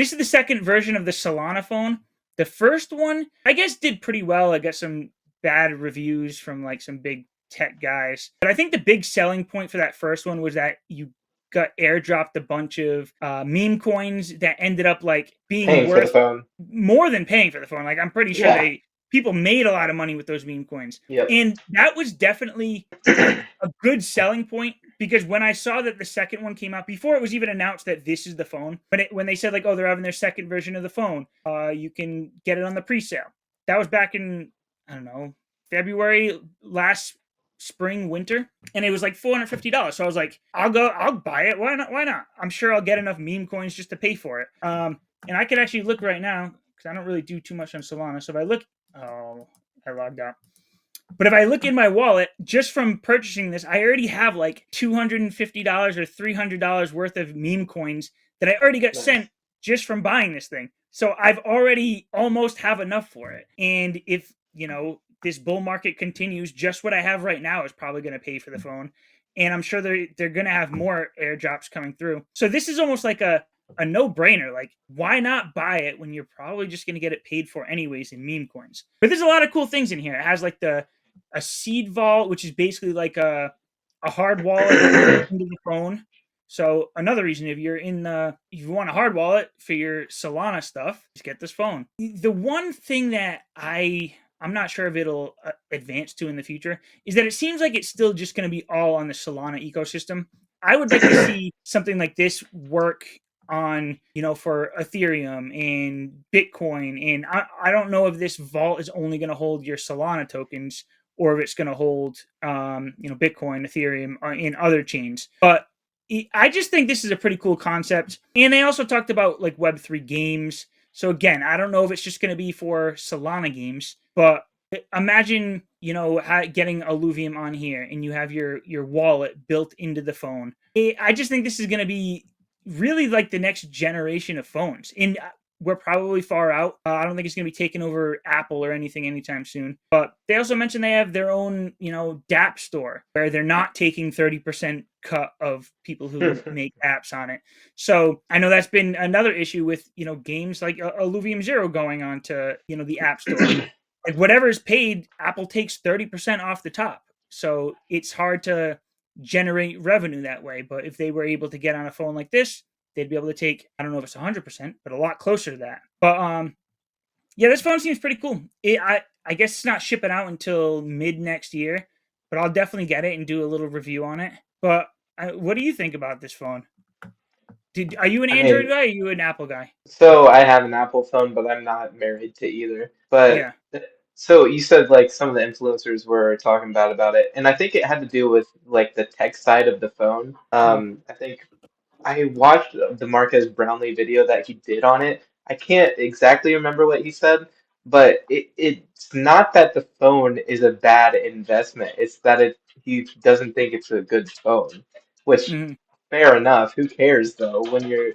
this is the second version of the Solana phone. The first one, I guess, did pretty well. I got some bad reviews from like some big tech guys, but I think the big selling point for that first one was that you got airdropped a bunch of meme coins that ended up like being Paying for the worth phone. more than paying for the phone. Like I'm pretty sure Yeah. people made a lot of money with those meme coins, Yep. and that was definitely a good selling point because when I saw that the second one came out before it was even announced that this is the phone, when they said like, oh, they're having their second version of the phone, you can get it on the pre-sale. That was back in, I don't know, February last spring winter, and it was like $450. So I was like, I'll buy it. Why not? Why not? I'm sure I'll get enough meme coins just to pay for it. And I can actually look right now because I don't really do too much on Solana. So if I look, oh, I logged out. But if I look in my wallet, just from purchasing this, I already have like $250 or $300 worth of meme coins that I already got sent Nice. just from buying this thing. So I've already almost have enough for it. And if, this bull market continues, just what I have right now is probably going to pay for the phone. And I'm sure they're going to have more airdrops coming through. So this is almost like a no-brainer. Like, why not buy it when you're probably just going to get it paid for anyways in meme coins? But there's a lot of cool things in here. It has like a seed vault, which is basically like a hard wallet built into the phone. So another reason, if if you want a hard wallet for your Solana stuff, just get this phone. The one thing that I'm not sure if it'll advance to in the future is that it seems like it's still just going to be all on the Solana ecosystem. I would like to see something like this work on, for Ethereum and Bitcoin. And I don't know if this vault is only going to hold your Solana tokens or if it's going to hold, Bitcoin, Ethereum, and other chains. But I just think this is a pretty cool concept. And they also talked about like Web3 games. So again, I don't know if it's just going to be for Solana games, but imagine, getting Illuvium on here and you have your wallet built into the phone. I just think this is going to be really like the next generation of phones. And we're probably far out. I don't think it's going to be taking over Apple or anything anytime soon. But they also mentioned they have their own, DApp store where they're not taking 30% cut of people who make apps on it. So I know that's been another issue with, games like Illuvium Zero going on to, the App Store. Like whatever is paid, Apple takes 30% off the top. So it's hard to generate revenue that way. But if they were able to get on a phone like this, they'd be able to take, I don't know if it's 100%, but a lot closer to that. But yeah, this phone seems pretty cool. I guess it's not shipping out until mid next year, but I'll definitely get it and do a little review on it. But what do you think about this phone? Are you an I Android mean, guy or are you an Apple guy? so I have an Apple phone, but I'm not married to either. But Yeah. so you said like some of the influencers were talking about it, and I think it had to do with like the tech side of the phone. Mm, I think I watched the Marquez Brownlee video that he did on it. I can't exactly remember what he said, but it's not that the phone is a bad investment. It's that he doesn't think it's a good phone, which mm, fair enough. Who cares though when you're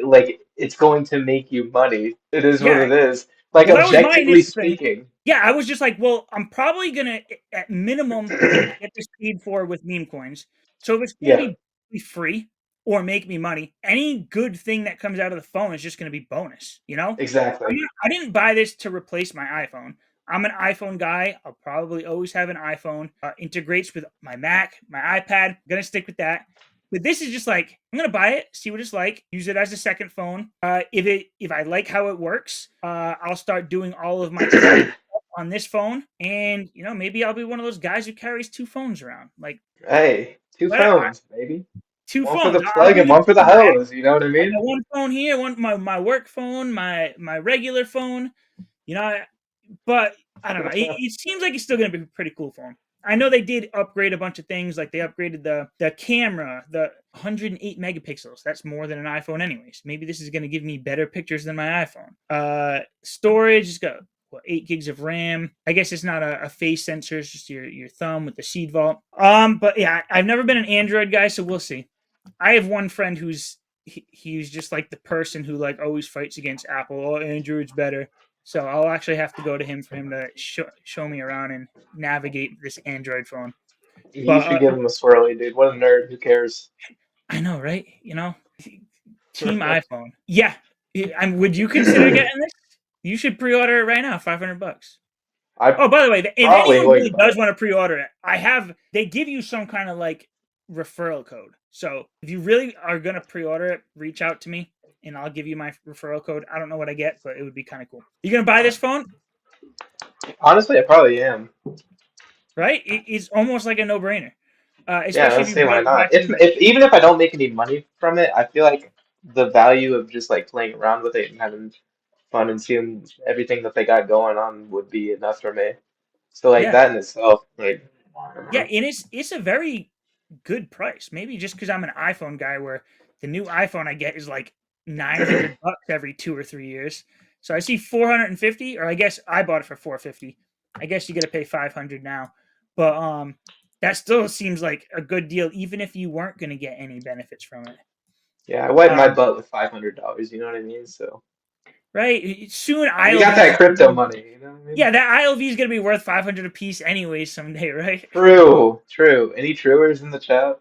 like it's going to make you money. It is what yeah. it is. Like Well, that was my objectively initial thing. speaking. Yeah, I was just like, well, I'm probably gonna, at minimum, get this paid for with meme coins. So if it's gonna Yeah, be free or make me money, any good thing that comes out of the phone is just gonna be bonus. exactly. I didn't buy this to replace my iPhone. I'm an iPhone guy. I'll probably always have an iPhone. Integrates with my Mac, my iPad. I'm gonna stick with that. But this is just like I'm gonna buy it, see what it's like, use it as a second phone. If I like how it works, I'll start doing all of my tech on this phone, and maybe I'll be one of those guys who carries two phones around. Like Hey, two what? phones, baby. Two One for phones. the I'm plug gonna and get one for the two back. hose. You know what I I mean? got one phone here, one my work phone, my regular phone. You know, but I don't know. It seems like it's still going to be a pretty cool phone. I know they did upgrade a bunch of things, like they upgraded the camera, the 108 megapixels. That's more than an iPhone, anyways. Maybe this is going to give me better pictures than my iPhone. Storage, it's got 8 gigs of RAM. I guess it's not a face sensor; it's just your thumb with the seed vault. But yeah, I've never been an Android guy, so we'll see. I have one friend he's just like the person who like always fights against Apple. Oh, Android's better. So I'll actually have to go to him for him to show me around and navigate this Android phone. You But should give him a swirly, dude. What a nerd. Who cares? I know, right? Team iPhone. Yeah. Would you consider getting this? You should pre-order it right now, $500. I Oh, by the way, if probably anyone would, really does but want to pre-order it, they give you some kind of like referral code. So if you really are gonna pre-order it, reach out to me and I'll give you my referral code. I don't know what I get, but it would be kind of cool. You gonna buy this phone? honestly, I probably am. Right? It's almost like a no-brainer. Yeah, Especially if let's you say why buy not. If something. if even if I don't make any money from it, I feel like the value of just like playing around with it and having fun and seeing everything that they got going on would be enough for me. So like Yeah, that in itself, like yeah, and it's a very good price. Maybe just because I'm an iPhone guy, where the new iPhone I get is like $900 every 2 or 3 years. So I see 450, or I guess I bought it for 450. I guess you got to pay 500 now, but that still seems like a good deal, even if you weren't going to get any benefits from it. yeah, I wiped my Um, butt with $500, you know what I mean? So right? Soon you got ILVs that is gonna crypto be, money, you know what I mean? yeah, that ILV is gonna be worth 500 a piece anyway someday, right? True, true. Any truers in the chat?